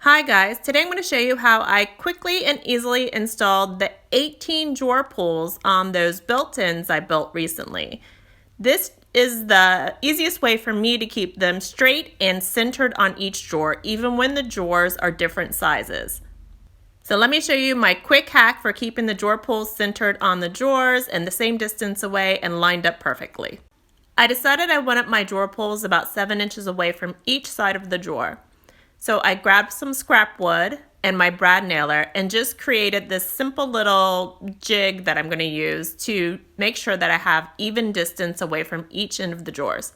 Hi guys, today I'm going to show you how I quickly and easily installed the 18 drawer pulls on those built-ins I built recently. This is the easiest way for me to keep them straight and centered on each drawer, even when the drawers are different sizes. So let me show you my quick hack for keeping the drawer pulls centered on the drawers and the same distance away and lined up perfectly. I decided I wanted my drawer pulls about 7 inches away from each side of the drawer. So I grabbed some scrap wood and my brad nailer and just created this simple little jig that I'm going to use to make sure that I have even distance away from each end of the drawers.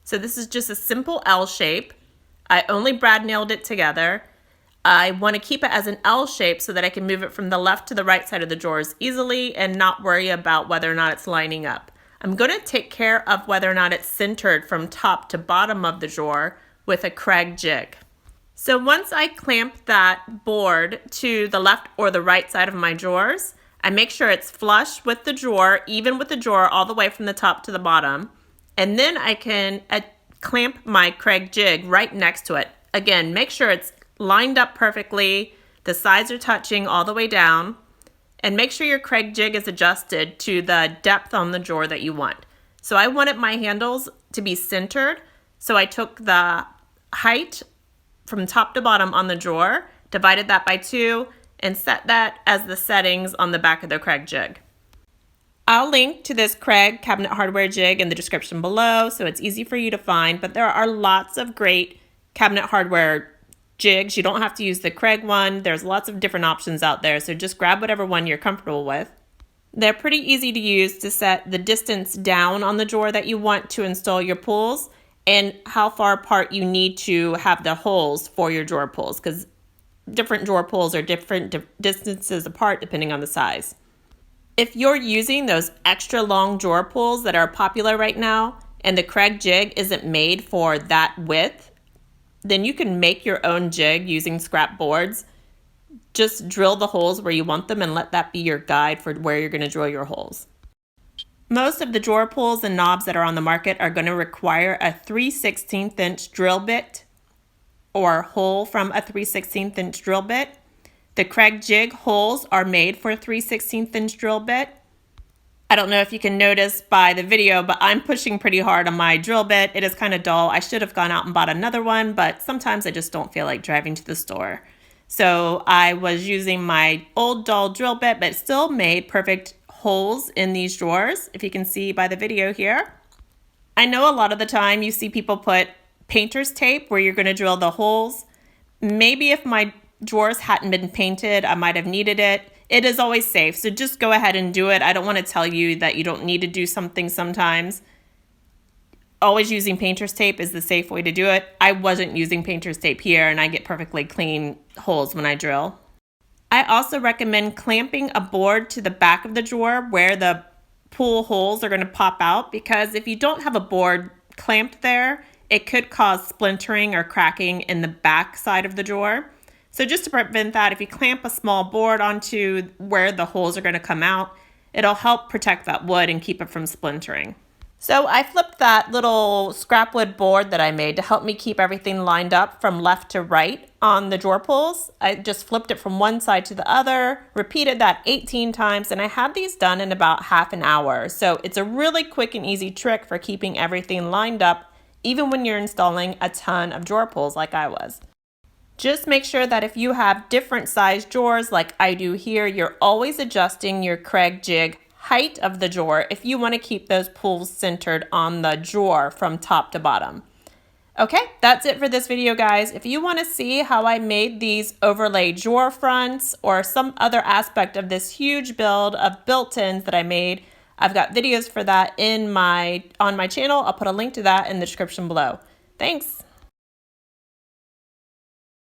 So this is just a simple L shape. I only brad nailed it together. I want to keep it as an L shape so that I can move it from the left to the right side of the drawers easily and not worry about whether or not it's lining up. I'm going to take care of whether or not it's centered from top to bottom of the drawer with a Kreg jig. So once I clamp that board to the left or the right side of my drawers, I make sure it's flush with the drawer, even with the drawer all the way from the top to the bottom. And then I can clamp my Kreg jig right next to it. Again, make sure it's lined up perfectly, the sides are touching all the way down, and make sure your Kreg jig is adjusted to the depth on the drawer that you want. So I wanted my handles to be centered, so I took the height from top to bottom on the drawer, divided that by 2, and set that as the settings on the back of the Kreg jig. I'll link to this Kreg cabinet hardware jig in the description below so it's easy for you to find, but there are lots of great cabinet hardware jigs. You don't have to use the Kreg one. There's lots of different options out there, so just grab whatever one you're comfortable with. They're pretty easy to use to set the distance down on the drawer that you want to install your pulls, and how far apart you need to have the holes for your drawer pulls, because different drawer pulls are different distances apart depending on the size. If you're using those extra long drawer pulls that are popular right now and the Kreg jig isn't made for that width, then you can make your own jig using scrap boards. Just drill the holes where you want them and let that be your guide for where you're going to drill your holes. Most of the drawer pulls and knobs that are on the market are going to require a 3/16 inch drill bit or hole from a 3/16 inch drill bit. The Kreg jig holes are made for a 3/16 inch drill bit. I don't know if you can notice by the video, but I'm pushing pretty hard on my drill bit. It is kind of dull. I should have gone out and bought another one, but sometimes I just don't feel like driving to the store. So I was using my old dull drill bit, but it still made perfect holes in these drawers, if you can see by the video here. I know a lot of the time you see people put painter's tape where you're going to drill the holes. Maybe if my drawers hadn't been painted, I might have needed it. It is always safe, so just go ahead and do it. I don't want to tell you that you don't need to do something sometimes. Always using painter's tape is the safe way to do it. I wasn't using painter's tape here, and I get perfectly clean holes when I drill. I also recommend clamping a board to the back of the drawer where the pull holes are going to pop out, because if you don't have a board clamped there, it could cause splintering or cracking in the back side of the drawer. So just to prevent that, if you clamp a small board onto where the holes are going to come out, it'll help protect that wood and keep it from splintering. So I flipped that little scrap wood board that I made to help me keep everything lined up from left to right on the drawer pulls. I just flipped it from one side to the other, repeated that 18 times, and I had these done in about half an hour. So it's a really quick and easy trick for keeping everything lined up, even when you're installing a ton of drawer pulls like I was. Just make sure that if you have different size drawers like I do here, you're always adjusting your Kreg jig height of the drawer if you want to keep those pulls centered on the drawer from top to bottom. Okay, that's it for this video, guys. If you want to see how I made these overlay drawer fronts or some other aspect of this huge build of built-ins that I made, I've got videos for that on my channel. I'll put a link to that in the description below. Thanks.